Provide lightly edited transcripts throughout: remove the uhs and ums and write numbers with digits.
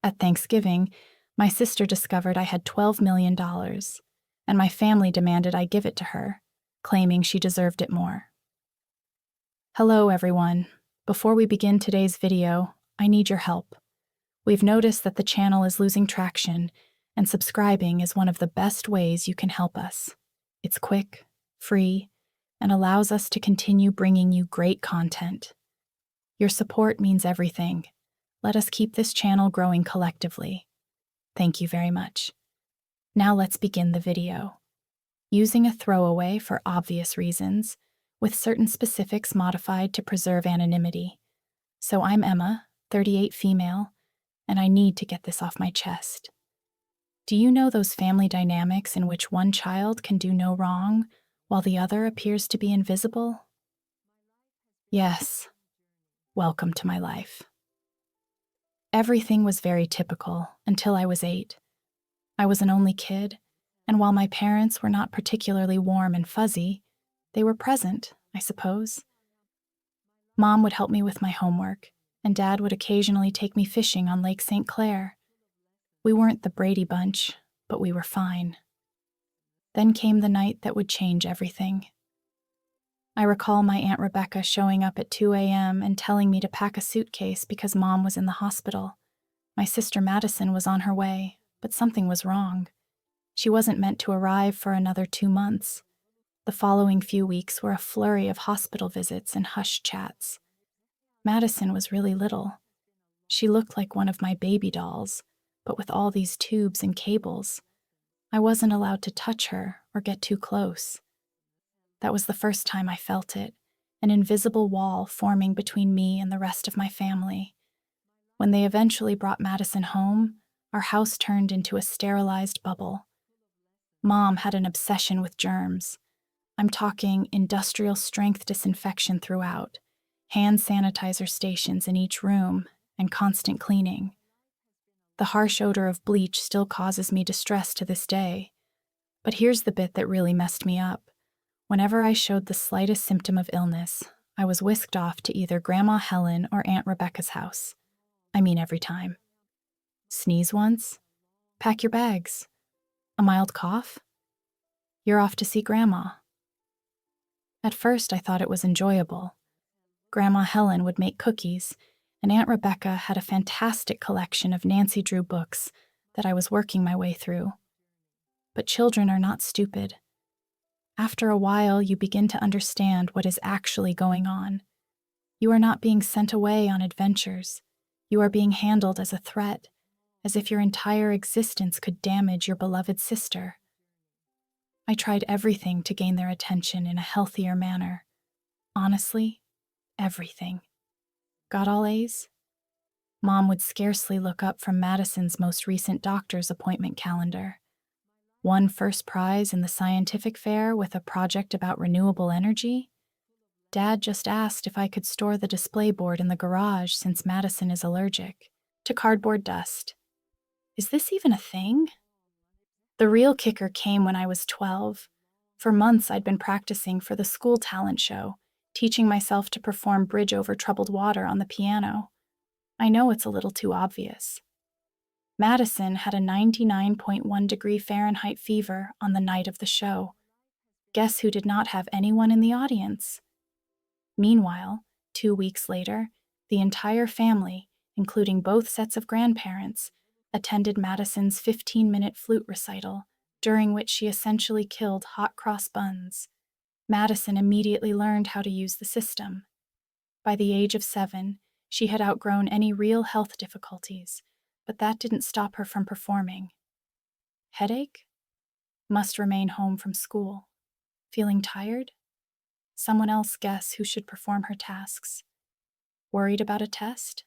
At Thanksgiving, my sister discovered I had $12 million, and my family demanded I give it to her, claiming she deserved it more. Hello, everyone. Before we begin today's video, I need your help. We've noticed that the channel is losing traction, and subscribing is one of the best ways you can help us. It's quick, free, and allows us to continue bringing you great content. Your support means everything. Let us keep this channel growing collectively. Thank you very much. Now let's begin the video. Using a throwaway for obvious reasons, with certain specifics modified to preserve anonymity. So I'm Emma, 38 female, and I need to get this off my chest. Do you know those family dynamics in which one child can do no wrong while the other appears to be invisible? Yes. Welcome to my life. Everything was very typical until I was 8. I was an only kid, and while my parents were not particularly warm and fuzzy, they were present, I suppose. Mom would help me with my homework, and Dad would occasionally take me fishing on Lake St. Clair. We weren't the Brady Bunch, but we were fine. Then came the night that would change everything. I recall my Aunt Rebecca showing up at 2 a.m. and telling me to pack a suitcase because Mom was in the hospital. My sister Madison was on her way, but something was wrong. She wasn't meant to arrive for another 2 months. The following few weeks were a flurry of hospital visits and hushed chats. Madison was really little. She looked like one of my baby dolls, but with all these tubes and cables. I wasn't allowed to touch her or get too close. That was the first time I felt it, an invisible wall forming between me and the rest of my family. When they eventually brought Madison home, our house turned into a sterilized bubble. Mom had an obsession with germs. I'm talking industrial strength disinfection throughout, hand sanitizer stations in each room, and constant cleaning. The harsh odor of bleach still causes me distress to this day. But here's the bit that really messed me up. Whenever I showed the slightest symptom of illness, I was whisked off to either Grandma Helen or Aunt Rebecca's house. I mean, every time. Sneeze once? Pack your bags. A mild cough? You're off to see Grandma. At first, I thought it was enjoyable. Grandma Helen would make cookies, and Aunt Rebecca had a fantastic collection of Nancy Drew books that I was working my way through. But children are not stupid. After a while, you begin to understand what is actually going on. You are not being sent away on adventures. You are being handled as a threat, as if your entire existence could damage your beloved sister. I tried everything to gain their attention in a healthier manner. Honestly, everything. Got all A's? Mom would scarcely look up from Madison's most recent doctor's appointment calendar. Won first prize in the scientific fair with a project about renewable energy? Dad just asked if I could store the display board in the garage since Madison is allergic to cardboard dust. Is this even a thing? The real kicker came when I was 12. For months I'd been practicing for the school talent show, teaching myself to perform Bridge Over Troubled Water on the piano. I know it's a little too obvious. Madison had a 99.1 degree Fahrenheit fever on the night of the show. Guess who did not have anyone in the audience? Meanwhile, 2 weeks later, the entire family, including both sets of grandparents, attended Madison's 15-minute flute recital, during which she essentially killed hot cross buns. Madison immediately learned how to use the system. By the age of 7, she had outgrown any real health difficulties, but that didn't stop her from performing. Headache? Must remain home from school. Feeling tired? Someone else guess who should perform her tasks. Worried about a test?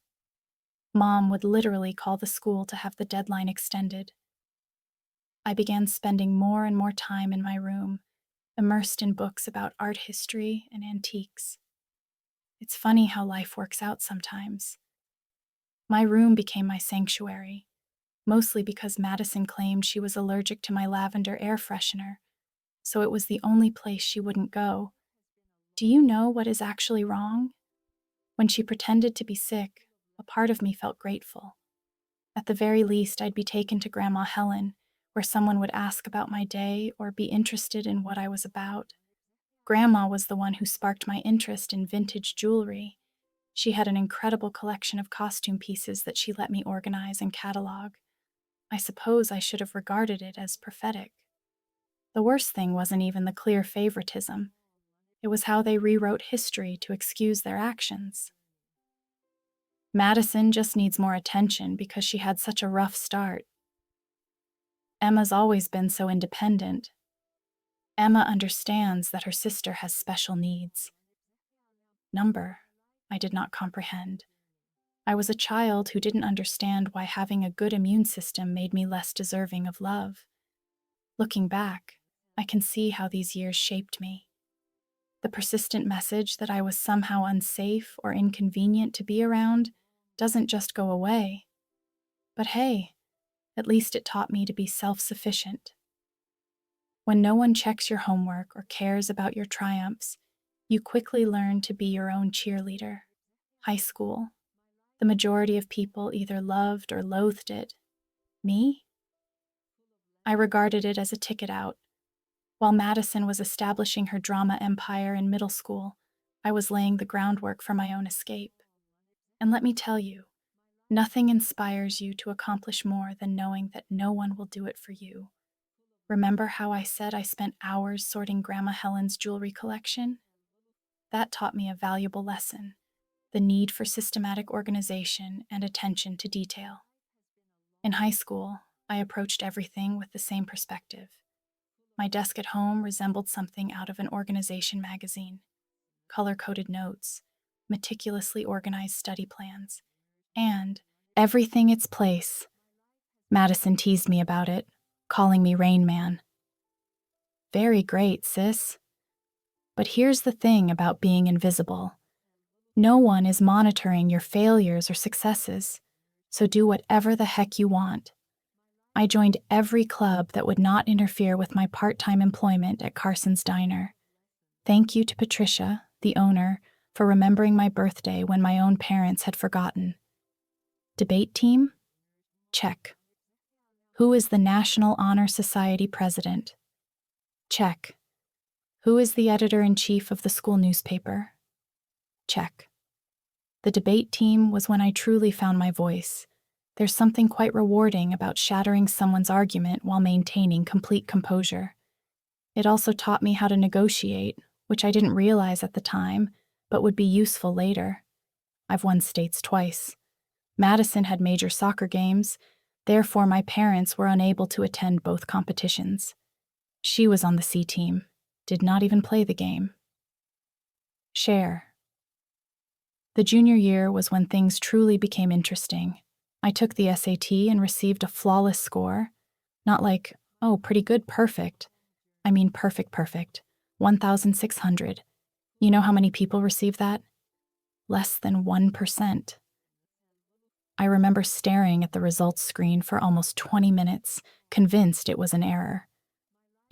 Mom would literally call the school to have the deadline extended. I began spending more and more time in my room, immersed in books about art history and antiques. It's funny how life works out sometimes. My room became my sanctuary, mostly because Madison claimed she was allergic to my lavender air freshener, so it was the only place she wouldn't go. Do you know what is actually wrong? When she pretended to be sick, a part of me felt grateful. At the very least, I'd be taken to Grandma Helen, where someone would ask about my day or be interested in what I was about. Grandma was the one who sparked my interest in vintage jewelry. She had an incredible collection of costume pieces that she let me organize and catalog. I suppose I should have regarded it as prophetic. The worst thing wasn't even the clear favoritism. It was how they rewrote history to excuse their actions. Madison just needs more attention because she had such a rough start. Emma's always been so independent. Emma understands that her sister has special needs. Number, I did not comprehend. I was a child who didn't understand why having a good immune system made me less deserving of love. Looking back, I can see how these years shaped me. The persistent message that I was somehow unsafe or inconvenient to be around doesn't just go away. But hey, at least it taught me to be self-sufficient. When no one checks your homework or cares about your triumphs, you quickly learn to be your own cheerleader. High school. The majority of people either loved or loathed it. Me? I regarded it as a ticket out. While Madison was establishing her drama empire in middle school, I was laying the groundwork for my own escape. And let me tell you, nothing inspires you to accomplish more than knowing that no one will do it for you. Remember how I said I spent hours sorting Grandma Helen's jewelry collection? That taught me a valuable lesson: the need for systematic organization and attention to detail. In high school, I approached everything with the same perspective. My desk at home resembled something out of an organization magazine: color-coded notes, meticulously organized study plans, and everything its place. Madison teased me about it, calling me Rain Man. Very great, sis. But here's the thing about being invisible. No one is monitoring your failures or successes, so do whatever the heck you want. I joined every club that would not interfere with my part-time employment at Carson's Diner. Thank you to Patricia, the owner, for remembering my birthday when my own parents had forgotten. Debate team? Check. Who is the National Honor Society president? Check. Who is the editor-in-chief of the school newspaper? Check. The debate team was when I truly found my voice. There's something quite rewarding about shattering someone's argument while maintaining complete composure. It also taught me how to negotiate, which I didn't realize at the time, but would be useful later. I've won states twice. Madison had major soccer games, therefore my parents were unable to attend both competitions. She was on the C team, did not even play the game. Share. The junior year was when things truly became interesting. I took the SAT and received a flawless score. Not like, oh, pretty good, perfect. I mean perfect, 1,600. You know how many people receive that? Less than 1%. I remember staring at the results screen for almost 20 minutes, convinced it was an error.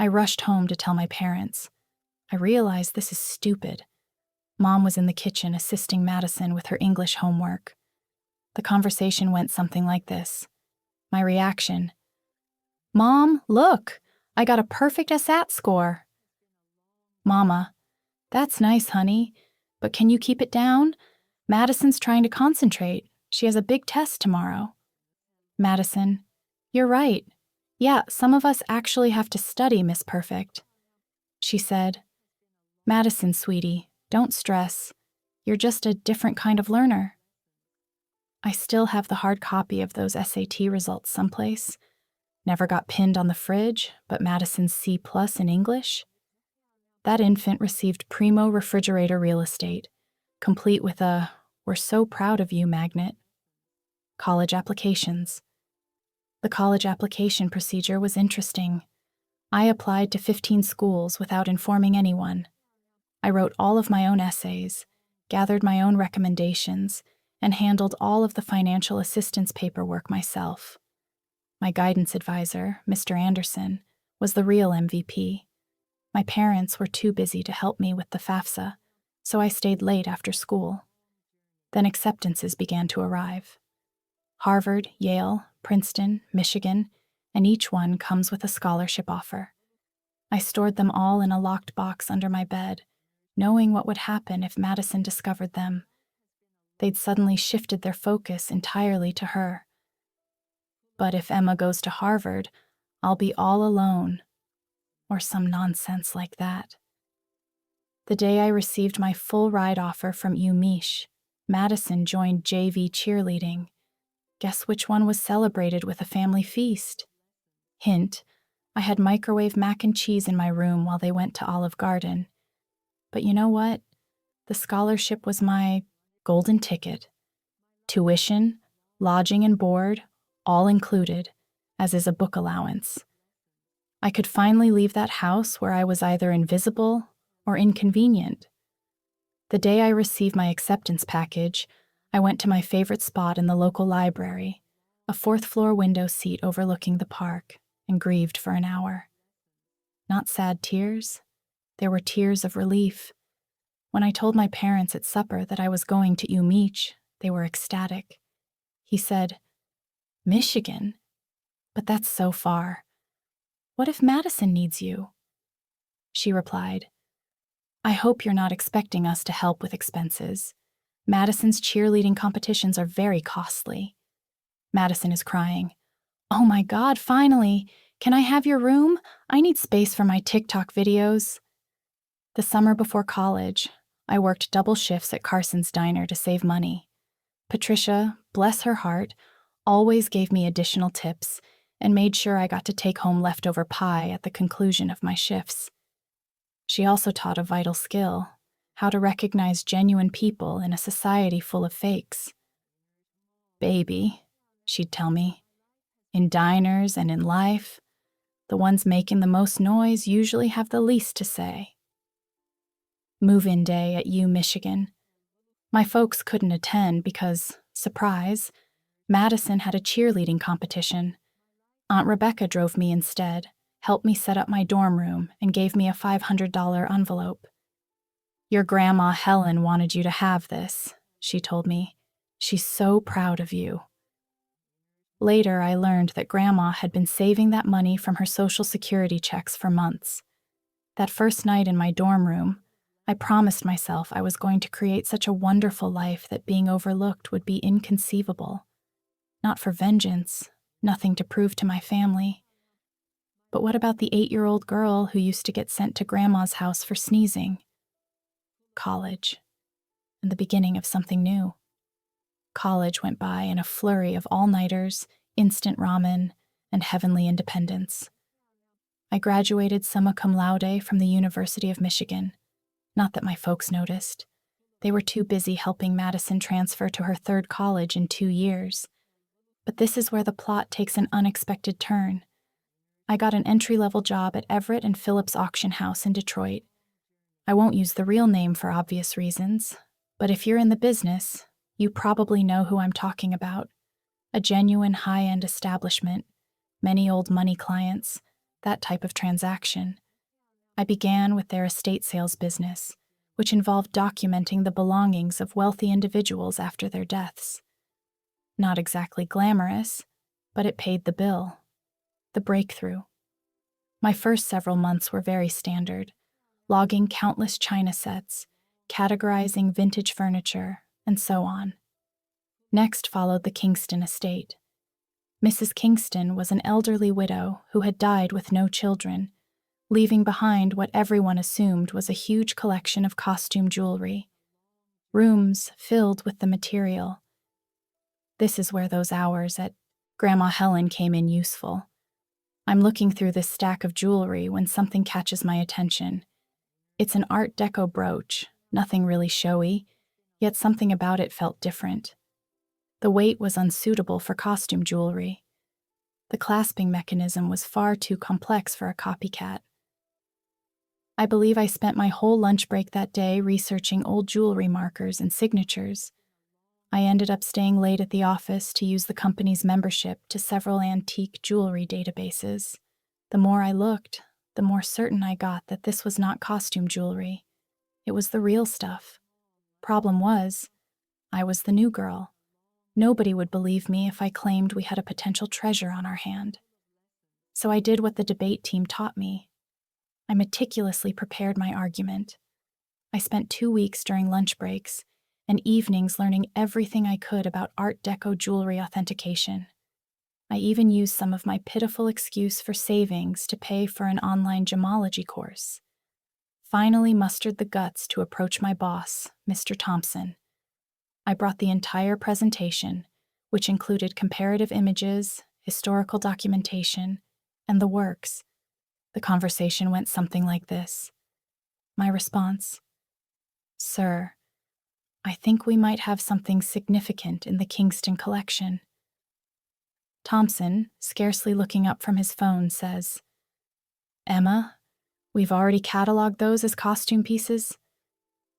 I rushed home to tell my parents. I realized this is stupid. Mom was in the kitchen assisting Madison with her English homework. The conversation went something like this. My reaction: Mom, look, I got a perfect SAT score. Mama: that's nice, honey, but can you keep it down? Madison's trying to concentrate. She has a big test tomorrow. Madison: you're right. Yeah, some of us actually have to study, Miss Perfect. She said, Madison, sweetie, don't stress. You're just a different kind of learner. I still have the hard copy of those SAT results someplace. Never got pinned on the fridge, but Madison's C+ in English. That infant received primo refrigerator real estate, complete with a "we're so proud of you" magnet. College applications. The college application procedure was interesting. I applied to 15 schools without informing anyone. I wrote all of my own essays, gathered my own recommendations, and handled all of the financial assistance paperwork myself. My guidance advisor, Mr. Anderson, was the real MVP. My parents were too busy to help me with the FAFSA, so I stayed late after school. Then acceptances began to arrive. Harvard, Yale, Princeton, Michigan, and each one comes with a scholarship offer. I stored them all in a locked box under my bed, knowing what would happen if Madison discovered them. They'd suddenly shifted their focus entirely to her. But if Emma goes to Harvard, I'll be all alone, or some nonsense like that. The day I received my full ride offer from UMich, Madison joined JV cheerleading. Guess which one was celebrated with a family feast? Hint, I had microwave mac and cheese in my room while they went to Olive Garden. But you know what? The scholarship was my golden ticket. Tuition, lodging and board, all included, as is a book allowance. I could finally leave that house where I was either invisible or inconvenient. The day I received my acceptance package, I went to my favorite spot in the local library, a fourth-floor window seat overlooking the park, and grieved for an hour. Not sad tears. There were tears of relief. When I told my parents at supper that I was going to UMich, they were ecstatic. He said, "Michigan? But that's so far. What if Madison needs you?" She replied, "I hope you're not expecting us to help with expenses. Madison's cheerleading competitions are very costly." Madison is crying. "Oh my God, finally! Can I have your room? I need space for my TikTok videos." The summer before college, I worked double shifts at Carson's Diner to save money. Patricia, bless her heart, always gave me additional tips and made sure I got to take home leftover pie at the conclusion of my shifts. She also taught a vital skill: how to recognize genuine people in a society full of fakes. "Baby," she'd tell me, "in diners and in life, the ones making the most noise usually have the least to say." Move-in day at Michigan. My folks couldn't attend because, surprise, Madison had a cheerleading competition. Aunt Rebecca drove me instead, helped me set up my dorm room, and gave me a $500 envelope. "Your grandma Helen wanted you to have this," she told me. "She's so proud of you." Later, I learned that Grandma had been saving that money from her Social Security checks for months. That first night in my dorm room, I promised myself I was going to create such a wonderful life that being overlooked would be inconceivable. Not for vengeance, nothing to prove to my family. But what about the 8-year-old girl who used to get sent to Grandma's house for sneezing? College, and the beginning of something new. College went by in a flurry of all-nighters, instant ramen, and heavenly independence. I graduated summa cum laude from the University of Michigan. Not that my folks noticed. They were too busy helping Madison transfer to her third college in 2 years. But this is where the plot takes an unexpected turn. I got an entry-level job at Everett and Phillips Auction House in Detroit. I won't use the real name for obvious reasons, but if you're in the business, you probably know who I'm talking about. A genuine high-end establishment, many old money clients, that type of transaction. I began with their estate sales business, which involved documenting the belongings of wealthy individuals after their deaths. Not exactly glamorous, but it paid the bill. The breakthrough. My first several months were very standard, logging countless china sets, categorizing vintage furniture, and so on. Next followed the Kingston estate. Mrs. Kingston was an elderly widow who had died with no children, leaving behind what everyone assumed was a huge collection of costume jewelry. Rooms filled with the material. This is where those hours at Grandma Helen came in useful. I'm looking through this stack of jewelry when something catches my attention. It's an Art Deco brooch, nothing really showy, yet something about it felt different. The weight was unsuitable for costume jewelry. The clasping mechanism was far too complex for a copycat. I believe I spent my whole lunch break that day researching old jewelry markers and signatures. I ended up staying late at the office to use the company's membership to several antique jewelry databases. The more I looked, the more certain I got that this was not costume jewelry. It was the real stuff. Problem was, I was the new girl. Nobody would believe me if I claimed we had a potential treasure on our hand. So I did what the debate team taught me. I meticulously prepared my argument. I spent 2 weeks during lunch breaks and evenings learning everything I could about Art Deco jewelry authentication. I even used some of my pitiful excuse for savings to pay for an online gemology course. Finally mustered the guts to approach my boss, Mr. Thompson. I brought the entire presentation, which included comparative images, historical documentation, and the works. The conversation went something like this. My response: "Sir, I think we might have something significant in the Kingston collection." Thompson, scarcely looking up from his phone, says, "Emma, we've already cataloged those as costume pieces?"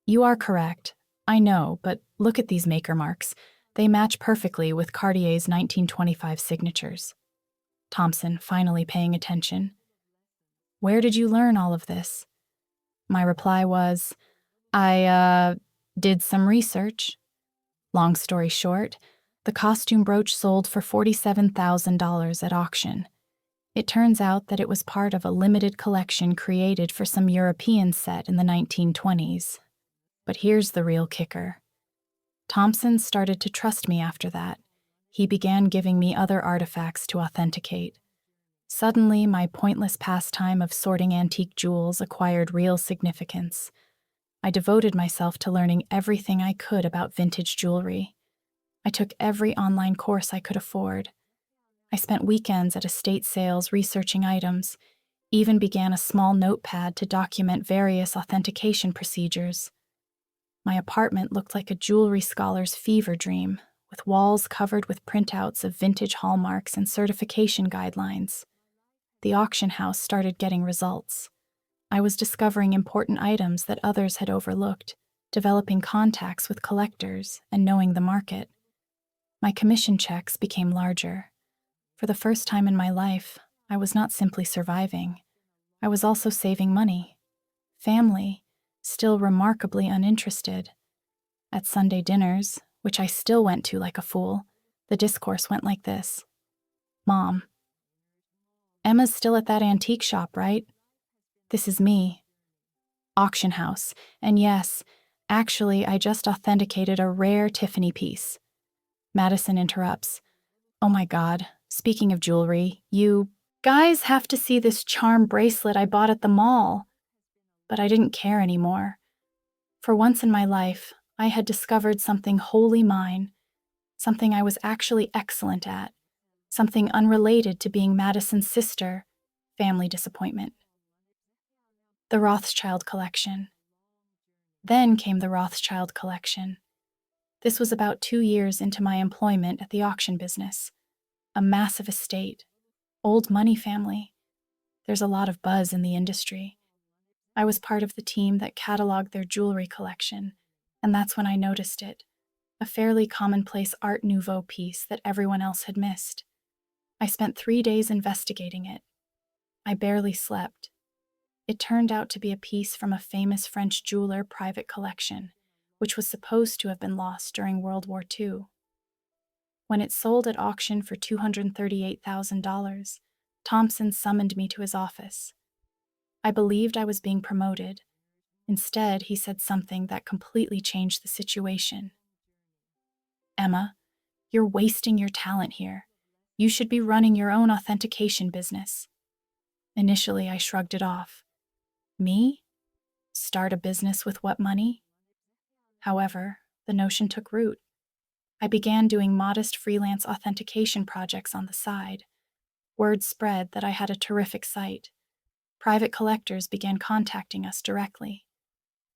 "You are correct. I know, but look at these maker marks. They match perfectly with Cartier's 1925 signatures." Thompson, finally paying attention. "Where did you learn all of this?" My reply was, I did some research. Long story short, the costume brooch sold for $47,000 at auction. It turns out that it was part of a limited collection created for some European set in the 1920s. But here's the real kicker. Thompson started to trust me after that. He began giving me other artifacts to authenticate. Suddenly, my pointless pastime of sorting antique jewels acquired real significance. I devoted myself to learning everything I could about vintage jewelry. I took every online course I could afford. I spent weekends at estate sales researching items, even began a small notepad to document various authentication procedures. My apartment looked like a jewelry scholar's fever dream, with walls covered with printouts of vintage hallmarks and certification guidelines. The auction house started getting results. I was discovering important items that others had overlooked, developing contacts with collectors, and knowing the market. My commission checks became larger. For the first time in my life, I was not simply surviving. I was also saving money. Family, still remarkably uninterested. At Sunday dinners, which I still went to like a fool, the discourse went like this. "Mom, Emma's still at that antique shop, right? This is me. Auction house. And yes, actually, I just authenticated a rare Tiffany piece." Madison interrupts. "Oh my God, speaking of jewelry, you guys have to see this charm bracelet I bought at the mall." But I didn't care anymore. For once in my life, I had discovered something wholly mine, something I was actually excellent at, something unrelated to being Madison's sister. Family disappointment. The Rothschild collection. Then came the Rothschild collection. This was about 2 years into my employment at the auction business. A massive estate. Old money family. There's a lot of buzz in the industry. I was part of the team that cataloged their jewelry collection, and that's when I noticed it. A fairly commonplace Art Nouveau piece that everyone else had missed. I spent 3 days investigating it. I barely slept. It turned out to be a piece from a famous French jeweler private collection, which was supposed to have been lost during World War II. When it sold at auction for $238,000, Thompson summoned me to his office. I believed I was being promoted. Instead, he said something that completely changed the situation. "Emma, you're wasting your talent here. You should be running your own authentication business." Initially, I shrugged it off. Me? Start a business with what money? However, the notion took root. I began doing modest freelance authentication projects on the side. Word spread that I had a terrific site. Private collectors began contacting us directly.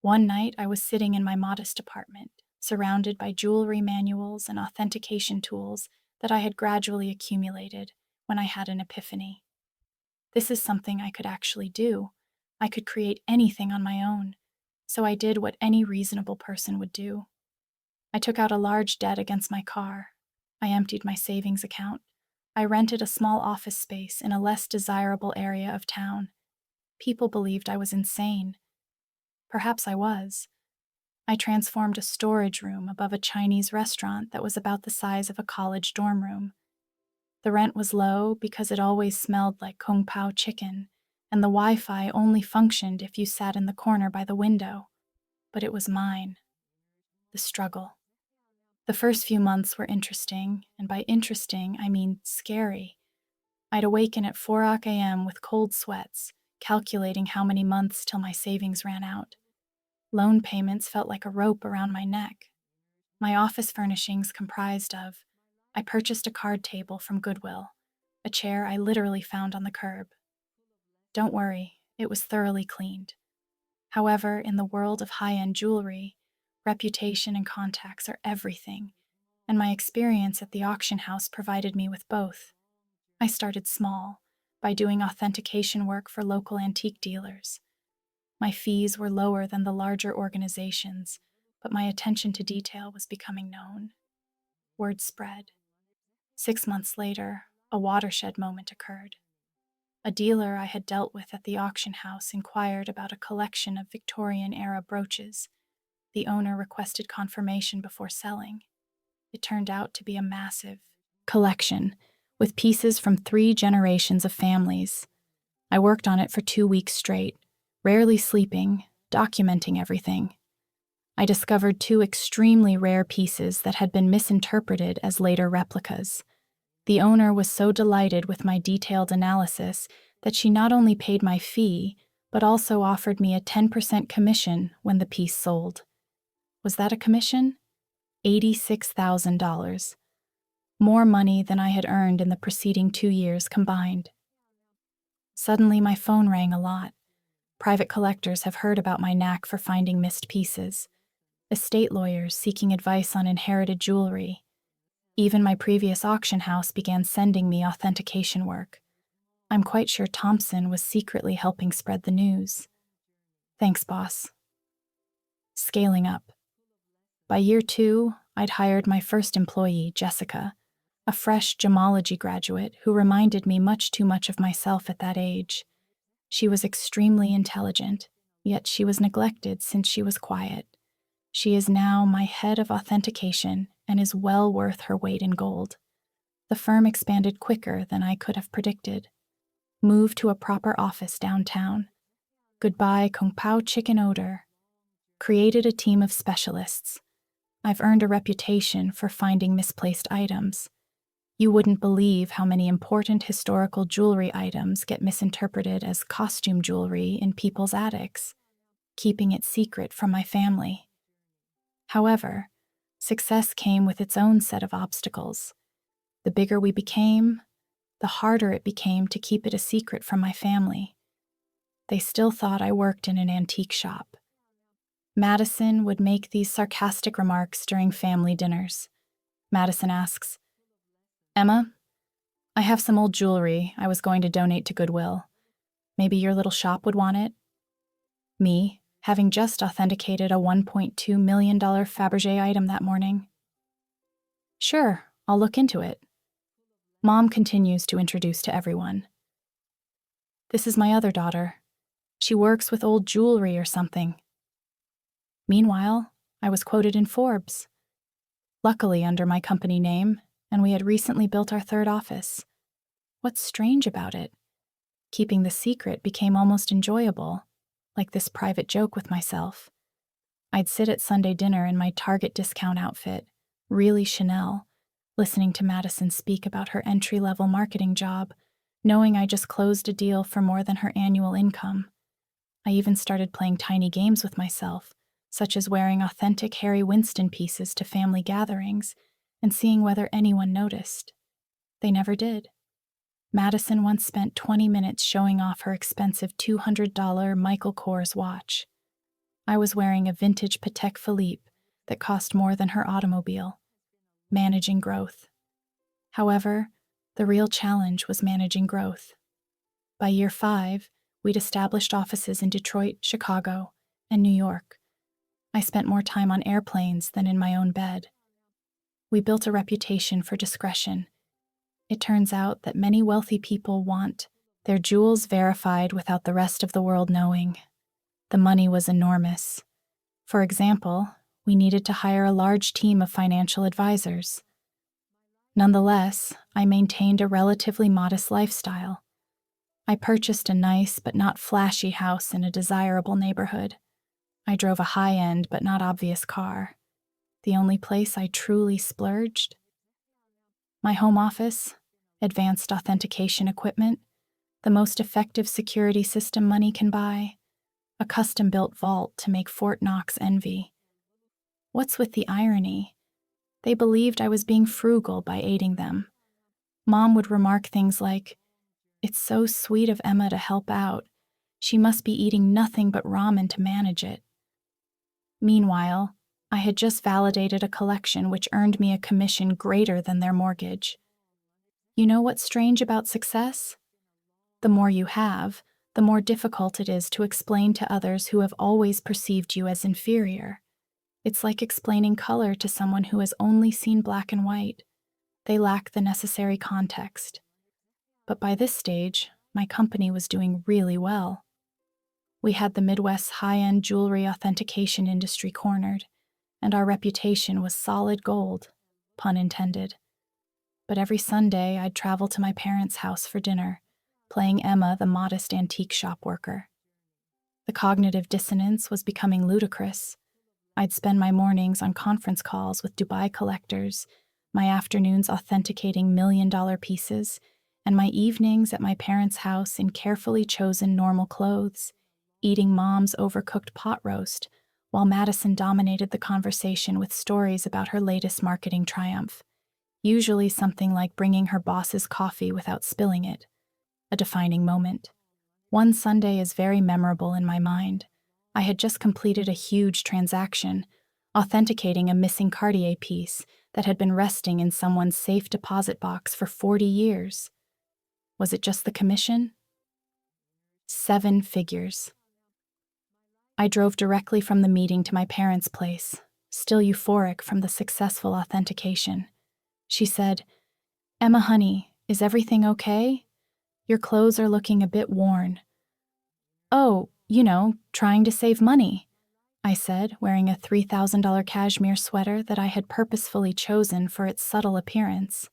One night, I was sitting in my modest apartment, surrounded by jewelry manuals and authentication tools that I had gradually accumulated, when I had an epiphany. This is something I could actually do. I could create anything on my own. So I did what any reasonable person would do. I took out a large debt against my car. I emptied my savings account. I rented a small office space in a less desirable area of town. People believed I was insane. Perhaps I was. I transformed a storage room above a Chinese restaurant that was about the size of a college dorm room. The rent was low because it always smelled like Kung Pao chicken, and the Wi-Fi only functioned if you sat in the corner by the window. But it was mine. The struggle. The first few months were interesting, and by interesting, I mean scary. I'd awaken at 4 a.m. with cold sweats, calculating how many months till my savings ran out. Loan payments felt like a rope around my neck. My office furnishings comprised of: I purchased a card table from Goodwill, a chair I literally found on the curb. Don't worry, it was thoroughly cleaned. However, in the world of high-end jewelry, reputation and contacts are everything, and my experience at the auction house provided me with both. I started small, by doing authentication work for local antique dealers. My fees were lower than the larger organizations, but my attention to detail was becoming known. Word spread. 6 months later, a watershed moment occurred. A dealer I had dealt with at the auction house inquired about a collection of Victorian-era brooches. The owner requested confirmation before selling. It turned out to be a massive collection, with pieces from 3 generations of families. I worked on it for 2 weeks straight, rarely sleeping, documenting everything. I discovered 2 extremely rare pieces that had been misinterpreted as later replicas. The owner was so delighted with my detailed analysis that she not only paid my fee, but also offered me a 10% commission when the piece sold. Was that a commission? $86,000. More money than I had earned in the preceding 2 years combined. Suddenly, my phone rang a lot. Private collectors have heard about my knack for finding missed pieces. Estate lawyers seeking advice on inherited jewelry. Even my previous auction house began sending me authentication work. I'm quite sure Thompson was secretly helping spread the news. Thanks, boss. Scaling up. By year 2, I'd hired my first employee, Jessica, a fresh gemology graduate who reminded me much too much of myself at that age. She was extremely intelligent, yet she was neglected since she was quiet. She is now my head of authentication and is well worth her weight in gold. The firm expanded quicker than I could have predicted. Moved to a proper office downtown. Goodbye Kung Pao chicken odor. Created a team of specialists. I've earned a reputation for finding misplaced items. You wouldn't believe how many important historical jewelry items get misinterpreted as costume jewelry in people's attics, keeping it secret from my family. However, success came with its own set of obstacles. The bigger we became, the harder it became to keep it a secret from my family. They still thought I worked in an antique shop. Madison would make these sarcastic remarks during family dinners. Madison asks, "Emma, I have some old jewelry I was going to donate to Goodwill. Maybe your little shop would want it?" Me, having just authenticated a $1.2 million Fabergé item that morning. "Sure, I'll look into it." Mom continues to introduce to everyone. "This is my other daughter. She works with old jewelry or something." Meanwhile, I was quoted in Forbes. Luckily under my company name, and we had recently built our 3rd office. What's strange about it? Keeping the secret became almost enjoyable, like this private joke with myself. I'd sit at Sunday dinner in my Target discount outfit, really Chanel, listening to Madison speak about her entry-level marketing job, knowing I just closed a deal for more than her annual income. I even started playing tiny games with myself, such as wearing authentic Harry Winston pieces to family gatherings and seeing whether anyone noticed. They never did. Madison once spent 20 minutes showing off her expensive $200 Michael Kors watch. I was wearing a vintage Patek Philippe that cost more than her automobile. Managing growth. However, the real challenge was managing growth. By year 5, we'd established offices in Detroit, Chicago, and New York. I spent more time on airplanes than in my own bed. We built a reputation for discretion. It turns out that many wealthy people want their jewels verified without the rest of the world knowing. The money was enormous. For example, we needed to hire a large team of financial advisors. Nonetheless, I maintained a relatively modest lifestyle. I purchased a nice but not flashy house in a desirable neighborhood. I drove a high-end but not obvious car. The only place I truly splurged? My home office, advanced authentication equipment, the most effective security system money can buy, a custom-built vault to make Fort Knox envy. What's with the irony? They believed I was being frugal by aiding them. Mom would remark things like, "It's so sweet of Emma to help out. She must be eating nothing but ramen to manage it." Meanwhile, I had just validated a collection which earned me a commission greater than their mortgage. You know what's strange about success? The more you have, the more difficult it is to explain to others who have always perceived you as inferior. It's like explaining color to someone who has only seen black and white. They lack the necessary context. But by this stage, my company was doing really well. We had the Midwest's high-end jewelry authentication industry cornered, and our reputation was solid gold, pun intended. But every Sunday, I'd travel to my parents' house for dinner, playing Emma, the modest antique shop worker. The cognitive dissonance was becoming ludicrous. I'd spend my mornings on conference calls with Dubai collectors, my afternoons authenticating million-dollar pieces, and my evenings at my parents' house in carefully chosen normal clothes, eating Mom's overcooked pot roast, while Madison dominated the conversation with stories about her latest marketing triumph, usually something like bringing her boss's coffee without spilling it, a defining moment. One Sunday is very memorable in my mind. I had just completed a huge transaction, authenticating a missing Cartier piece that had been resting in someone's safe deposit box for 40 years. Was it just the commission? 7 figures. I drove directly from the meeting to my parents' place, still euphoric from the successful authentication. She said, "Emma, honey, is everything okay? Your clothes are looking a bit worn." "Oh, trying to save money," I said, wearing a $3,000 cashmere sweater that I had purposefully chosen for its subtle appearance.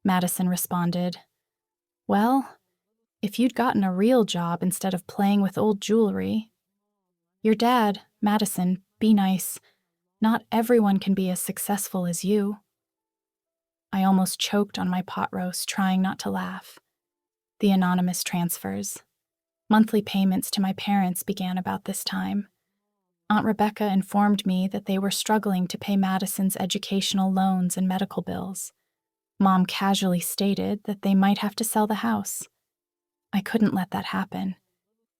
Madison responded, "Well, if you'd gotten a real job instead of playing with old jewelry." "Your dad, Madison, be nice. Not everyone can be as successful as you." I almost choked on my pot roast, trying not to laugh. The anonymous transfers. Monthly payments to my parents began about this time. Aunt Rebecca informed me that they were struggling to pay Madison's educational loans and medical bills. Mom casually stated that they might have to sell the house. I couldn't let that happen.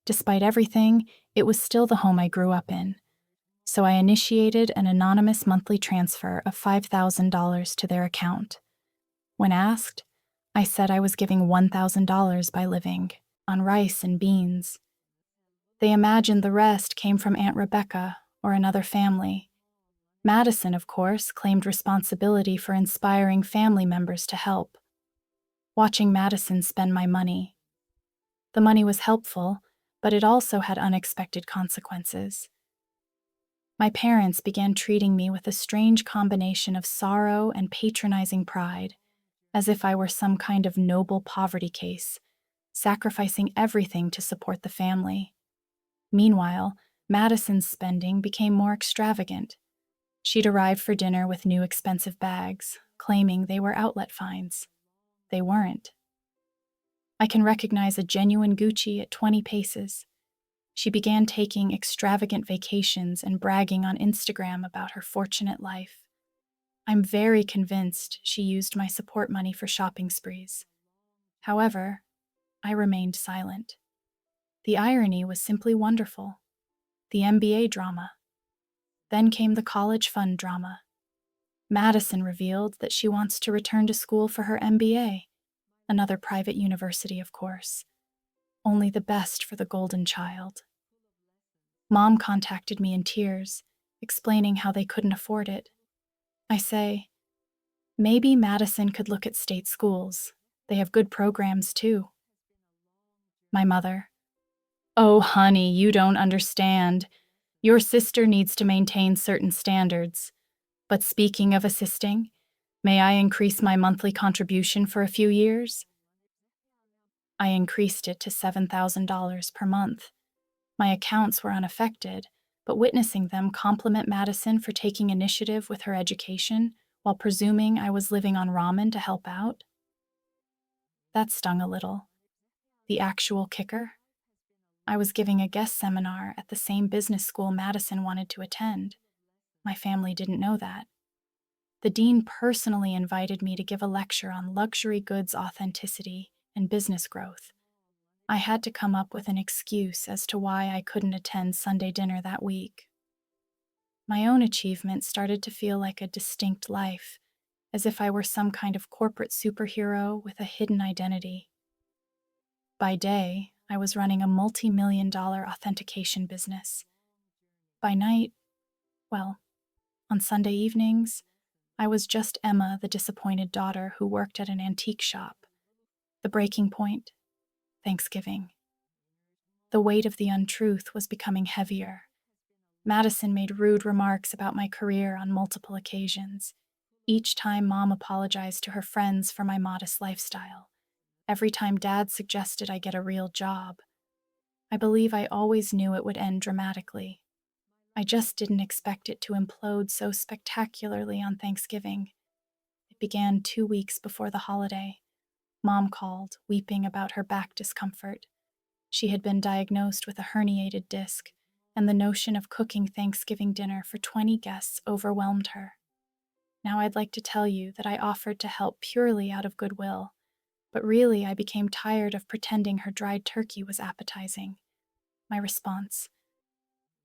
Despite everything, it was still the home I grew up in. So I initiated an anonymous monthly transfer of $5,000 to their account. When asked, I said I was giving $1,000 by living on rice and beans. They imagined the rest came from Aunt Rebecca or another family. Madison, of course, claimed responsibility for inspiring family members to help. Watching Madison spend my money. The money was helpful, but it also had unexpected consequences. My parents began treating me with a strange combination of sorrow and patronizing pride, as if I were some kind of noble poverty case, sacrificing everything to support the family. Meanwhile, Madison's spending became more extravagant. She'd arrive for dinner with new expensive bags, claiming they were outlet finds. They weren't. I can recognize a genuine Gucci at 20 paces. She began taking extravagant vacations and bragging on Instagram about her fortunate life. I'm very convinced she used my support money for shopping sprees. However, I remained silent. The irony was simply wonderful. The MBA drama. Then came the college fund drama. Madison revealed that she wants to return to school for her MBA, another private university, of course. Only the best for the golden child. Mom contacted me in tears, explaining how they couldn't afford it. I say, maybe Madison could look at state schools. They have good programs, too. My mother, "Oh, honey, you don't understand. Your sister needs to maintain certain standards. But speaking of assisting, may I increase my monthly contribution for a few years? I increased it to $7,000 per month. My accounts were unaffected, but witnessing them compliment Madison for taking initiative with her education while presuming I was living on ramen to help out, that stung a little. The actual kicker? I was giving a guest seminar at the same business school Madison wanted to attend. My family didn't know that. The dean personally invited me to give a lecture on luxury goods authenticity and business growth. I had to come up with an excuse as to why I couldn't attend Sunday dinner that week. My own achievement started to feel like a distinct life, as if I were some kind of corporate superhero with a hidden identity. By day, I was running a multimillion-dollar authentication business. By night, well, on Sunday evenings, I was just Emma, the disappointed daughter who worked at an antique shop. The breaking point: Thanksgiving. The weight of the untruth was becoming heavier. Madison made rude remarks about my career on multiple occasions. Each time Mom apologized to her friends for my modest lifestyle. Every time Dad suggested I get a real job. I believe I always knew it would end dramatically. I just didn't expect it to implode so spectacularly on Thanksgiving. It began 2 weeks before the holiday. Mom called, weeping about her back discomfort. She had been diagnosed with a herniated disc, and the notion of cooking Thanksgiving dinner for 20 guests overwhelmed her. Now I'd like to tell you that I offered to help purely out of goodwill, but really I became tired of pretending her dried turkey was appetizing. My response: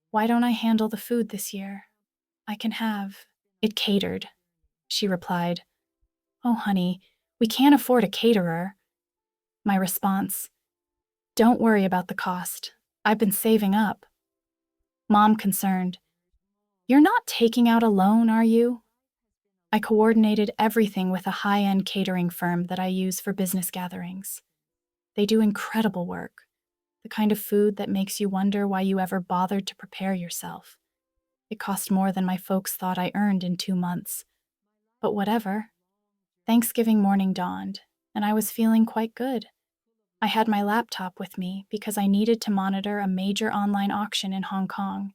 "Why don't I handle the food this year? I can have it catered," she replied. "Oh, honey, we can't afford a caterer." My response: "Don't worry about the cost. I've been saving up." Mom concerned: "You're not taking out a loan, are you?" I coordinated everything with a high-end catering firm that I use for business gatherings. They do incredible work, the kind of food that makes you wonder why you ever bothered to prepare yourself. It cost more than my folks thought I earned in 2 months. But whatever. Thanksgiving morning dawned, and I was feeling quite good. I had my laptop with me because I needed to monitor a major online auction in Hong Kong.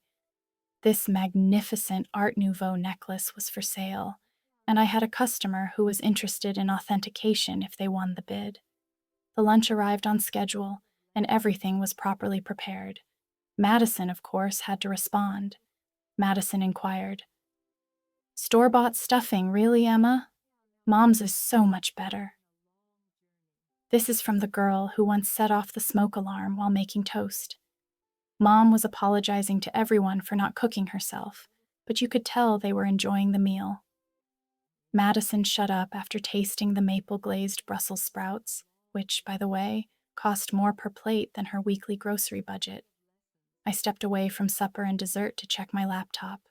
This magnificent Art Nouveau necklace was for sale, and I had a customer who was interested in authentication if they won the bid. The lunch arrived on schedule, and everything was properly prepared. Madison, of course, had to respond. Madison inquired, "Store-bought stuffing, really, Emma? Mom's is so much better." This is from the girl who once set off the smoke alarm while making toast. Mom was apologizing to everyone for not cooking herself, but you could tell they were enjoying the meal. Madison shut up after tasting the maple-glazed Brussels sprouts, which, by the way, cost more per plate than her weekly grocery budget. I stepped away from supper and dessert to check my laptop.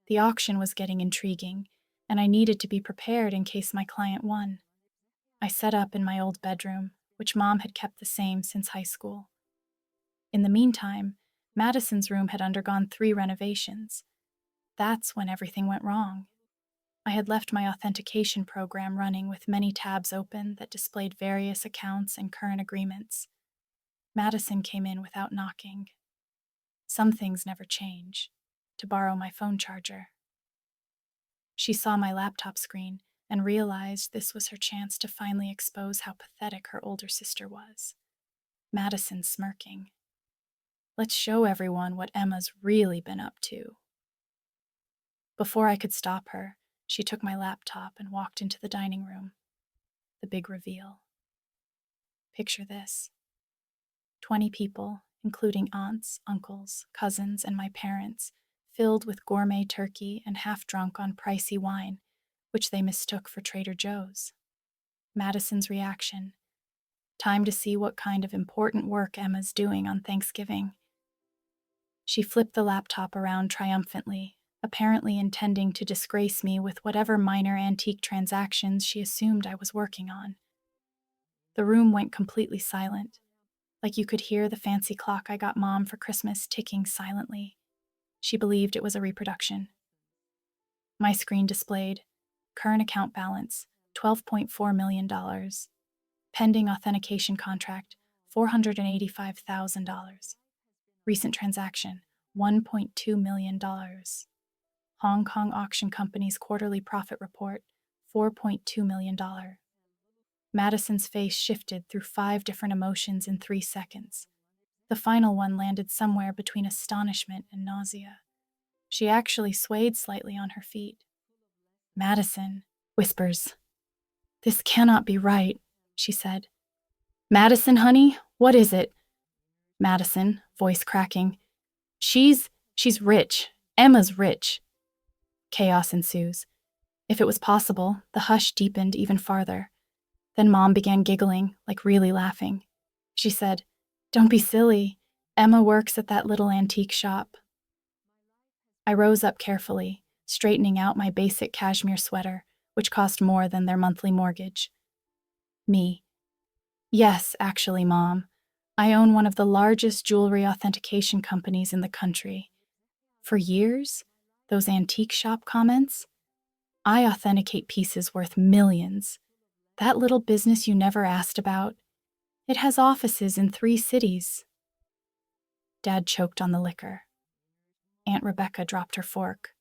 The auction was getting intriguing, and I needed to be prepared in case my client won. I set up in my old bedroom, which Mom had kept the same since high school. In the meantime, Madison's room had undergone 3 renovations. That's when everything went wrong. I had left my authentication program running with many tabs open that displayed various accounts and current agreements. Madison came in without knocking. Some things never change. To borrow my phone charger. She saw my laptop screen and realized this was her chance to finally expose how pathetic her older sister was. Madison smirking. "Let's show everyone what Emma's really been up to." Before I could stop her, she took my laptop and walked into the dining room. The big reveal. Picture this. 20 people, including aunts, uncles, cousins, and my parents, filled with gourmet turkey and half drunk on pricey wine, which they mistook for Trader Joe's. Madison's reaction. Time to see what kind of important work Emma's doing on Thanksgiving. She flipped the laptop around triumphantly, apparently intending to disgrace me with whatever minor antique transactions she assumed I was working on. The room went completely silent, like you could hear the fancy clock I got Mom for Christmas ticking silently. She believed it was a reproduction. My screen displayed current account balance, $12.4 million. Pending authentication contract, $485,000. Recent transaction, $1.2 million. Hong Kong Auction Company's quarterly profit report, $4.2 million. Madison's face shifted through 5 different emotions in 3 seconds. The final one landed somewhere between astonishment and nausea. She actually swayed slightly on her feet. Madison, whispers. This cannot be right, she said. Madison, honey, what is it? Madison, voice cracking. She's rich. Emma's rich. Chaos ensues. If it was possible, the hush deepened even farther. Then Mom began giggling, like really laughing. She said, Don't be silly. Emma works at that little antique shop. I rose up carefully, straightening out my basic cashmere sweater, which cost more than their monthly mortgage. Me. Yes, actually, Mom. I own one of the largest jewelry authentication companies in the country. For years, those antique shop comments, I authenticate pieces worth millions. That little business you never asked about, it has offices in 3 cities. Dad choked on the liquor. Aunt Rebecca dropped her fork.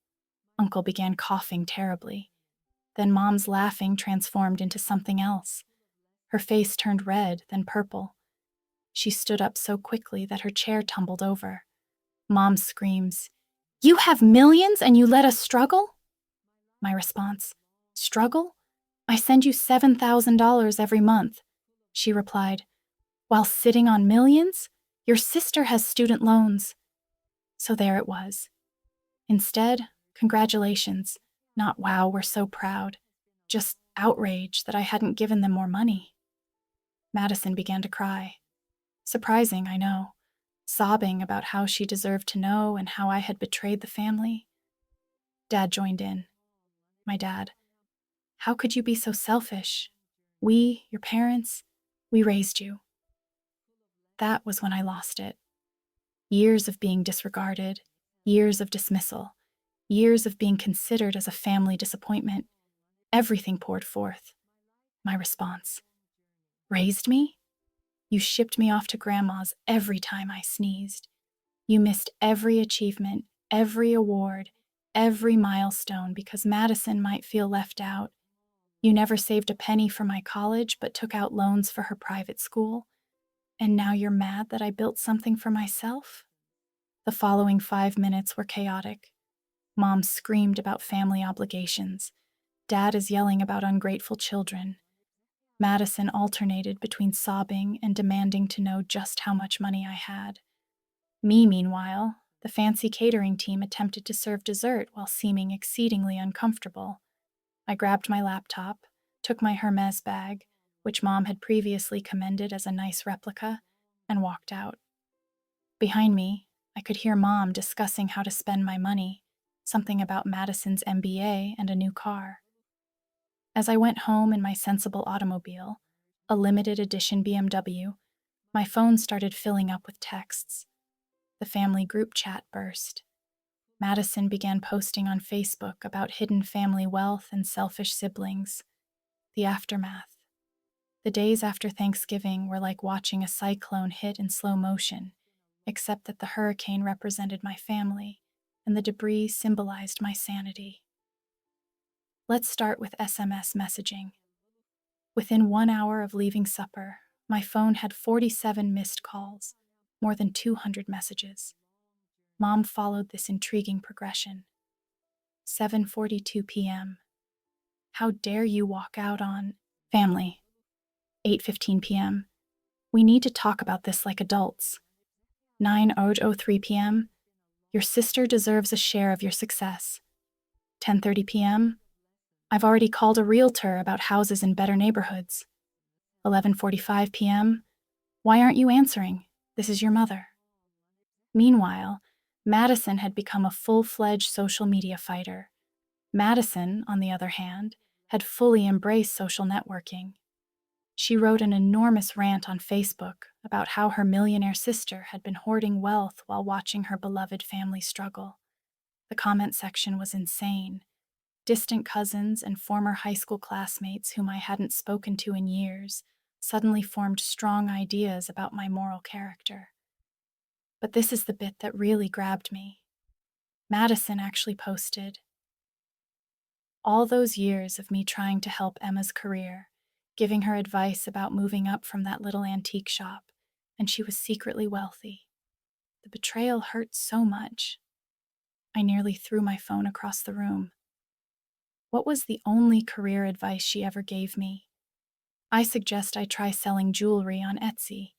Uncle began coughing terribly. Then Mom's laughing transformed into something else. Her face turned red, then purple. She stood up so quickly that her chair tumbled over. Mom screams, You have millions and you let us struggle? My response, Struggle? I send you $7,000 every month. She replied, While sitting on millions? Your sister has student loans. So there it was. Instead, congratulations. Not wow, we're so proud. Just outrage that I hadn't given them more money. Madison began to cry. Surprising, I know. Sobbing about how she deserved to know and how I had betrayed the family. Dad joined in. My dad. How could you be so selfish? We, your parents, we raised you. That was when I lost it. Years of being disregarded, years of dismissal, years of being considered as a family disappointment. Everything poured forth. My response. Raised me? You shipped me off to Grandma's every time I sneezed. You missed every achievement, every award, every milestone because Madison might feel left out. You never saved a penny for my college but took out loans for her private school. And now you're mad that I built something for myself? The following 5 minutes were chaotic. Mom screamed about family obligations. Dad is yelling about ungrateful children. Madison alternated between sobbing and demanding to know just how much money I had. Me, meanwhile, the fancy catering team attempted to serve dessert while seeming exceedingly uncomfortable. I grabbed my laptop, took my Hermes bag, which Mom had previously commended as a nice replica, and walked out. Behind me, I could hear Mom discussing how to spend my money, something about Madison's MBA and a new car. As I went home in my sensible automobile, a limited edition BMW, my phone started filling up with texts. The family group chat burst. Madison began posting on Facebook about hidden family wealth and selfish siblings. The aftermath. The days after Thanksgiving were like watching a cyclone hit in slow motion, except that the hurricane represented my family, and the debris symbolized my sanity. Let's start with SMS messaging. Within 1 hour of leaving supper, my phone had 47 missed calls, more than 200 messages. Mom followed this intriguing progression. 7:42 p.m. How dare you walk out on family? 8:15 p.m. We need to talk about this like adults. 9:03 p.m. Your sister deserves a share of your success. 10:30 p.m. I've already called a realtor about houses in better neighborhoods. 11:45 p.m. Why aren't you answering? This is your mother. Meanwhile, Madison had become a full-fledged social media fighter. Madison, on the other hand, had fully embraced social networking. She wrote an enormous rant on Facebook about how her millionaire sister had been hoarding wealth while watching her beloved family struggle. The comment section was insane. Distant cousins and former high school classmates whom I hadn't spoken to in years suddenly formed strong ideas about my moral character. But this is the bit that really grabbed me. Madison actually posted, "All those years of me trying to help Emma's career, giving her advice about moving up from that little antique shop, and she was secretly wealthy. The betrayal hurt so much. I nearly threw my phone across the room. What was the only career advice she ever gave me? I suggest I try selling jewelry on Etsy.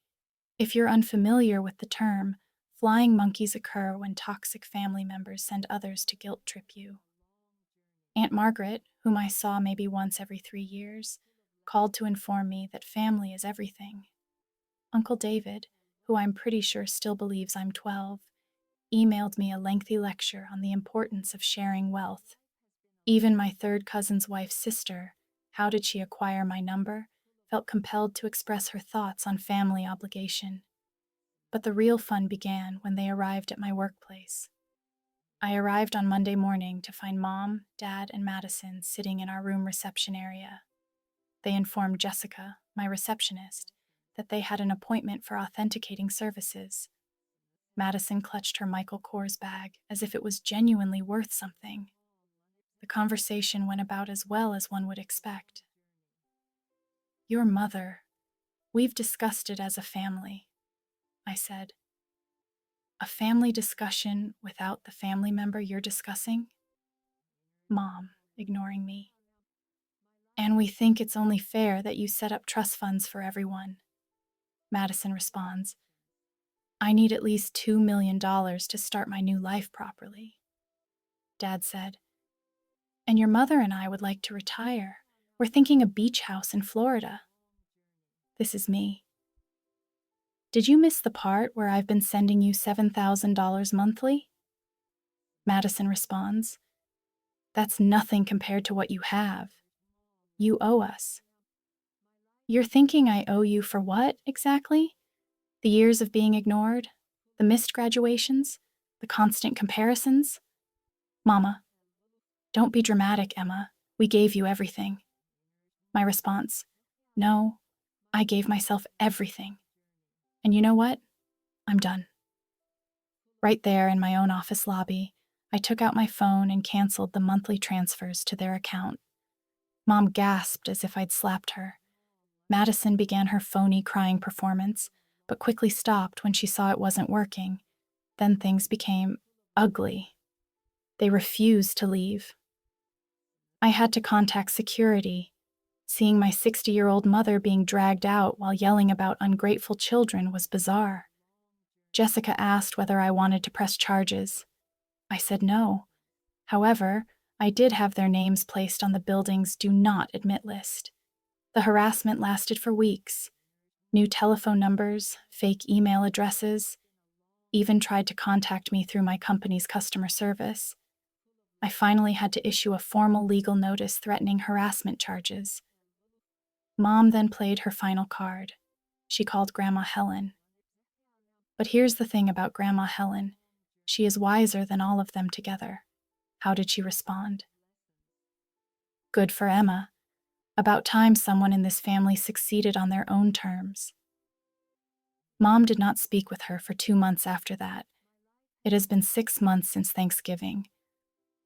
If you're unfamiliar with the term, flying monkeys occur when toxic family members send others to guilt trip you." Aunt Margaret, whom I saw maybe once every 3 years, called to inform me that family is everything. Uncle David, who I'm pretty sure still believes I'm 12, emailed me a lengthy lecture on the importance of sharing wealth. Even my third cousin's wife's sister, how did she acquire my number, felt compelled to express her thoughts on family obligation. But the real fun began when they arrived at my workplace. I arrived on Monday morning to find Mom, Dad, and Madison sitting in our room reception area. They informed Jessica, my receptionist, that they had an appointment for authenticating services. Madison clutched her Michael Kors bag as if it was genuinely worth something. The conversation went about as well as one would expect. "Your mother. We've discussed it as a family," I said. "A family discussion without the family member you're discussing?" Mom, ignoring me. "And we think it's only fair that you set up trust funds for everyone." Madison responds, "I need at least $2 million to start my new life properly." Dad said, "And your mother and I would like to retire. We're thinking a beach house in Florida." This is me. "Did you miss the part where I've been sending you $7,000 monthly?" Madison responds, "That's nothing compared to what you have. You owe us." "You're thinking I owe you for what, exactly? The years of being ignored? The missed graduations? The constant comparisons?" "Mama, don't be dramatic, Emma. We gave you everything." My response, "No, I gave myself everything. And you know what? I'm done." Right there in my own office lobby, I took out my phone and canceled the monthly transfers to their account. Mom gasped as if I'd slapped her. Madison began her phony crying performance, but quickly stopped when she saw it wasn't working. Then things became ugly. They refused to leave. I had to contact security. Seeing my 60-year-old mother being dragged out while yelling about ungrateful children was bizarre. Jessica asked whether I wanted to press charges. I said no. However, I did have their names placed on the building's do not admit list. The harassment lasted for weeks. New telephone numbers, fake email addresses, even tried to contact me through my company's customer service. I finally had to issue a formal legal notice threatening harassment charges. Mom then played her final card. She called Grandma Helen. But here's the thing about Grandma Helen. She is wiser than all of them together. How did she respond? "Good for Emma. About time someone in this family succeeded on their own terms." Mom did not speak with her for 2 months after that. It has been 6 months since Thanksgiving.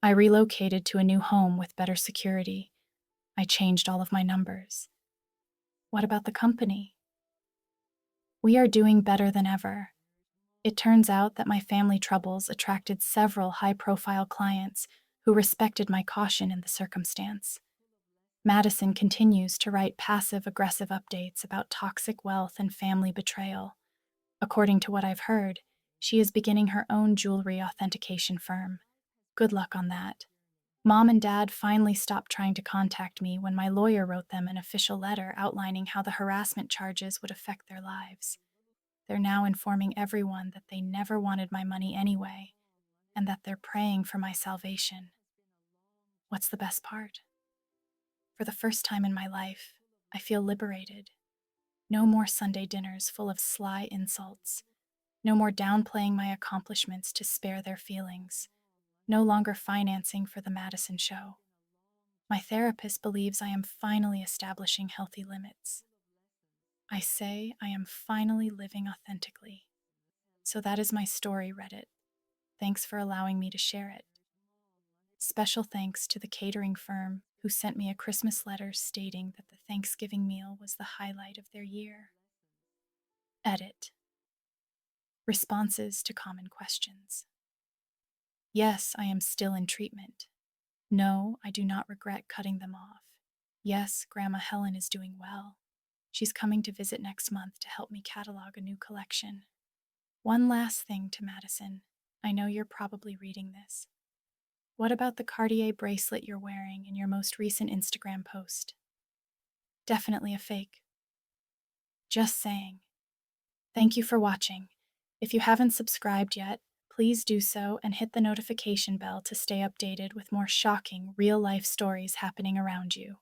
I relocated to a new home with better security. I changed all of my numbers. What about the company? We are doing better than ever. It turns out that my family troubles attracted several high-profile clients who respected my caution in the circumstance. Madison continues to write passive-aggressive updates about toxic wealth and family betrayal. According to what I've heard, she is beginning her own jewelry authentication firm. Good luck on that. Mom and Dad finally stopped trying to contact me when my lawyer wrote them an official letter outlining how the harassment charges would affect their lives. They're now informing everyone that they never wanted my money anyway, and that they're praying for my salvation. What's the best part? For the first time in my life, I feel liberated. No more Sunday dinners full of sly insults. No more downplaying my accomplishments to spare their feelings. No longer financing for the Madison show. My therapist believes I am finally establishing healthy limits. I say I am finally living authentically. So that is my story, Reddit. Thanks for allowing me to share it. Special thanks to the catering firm who sent me a Christmas letter stating that the Thanksgiving meal was the highlight of their year. Edit. Responses to common questions. Yes, I am still in treatment. No, I do not regret cutting them off. Yes, Grandma Helen is doing well. She's coming to visit next month to help me catalog a new collection. One last thing to Madison. I know you're probably reading this. What about the Cartier bracelet you're wearing in your most recent Instagram post? Definitely a fake. Just saying. Thank you for watching. If you haven't subscribed yet, please do so and hit the notification bell to stay updated with more shocking, real-life stories happening around you.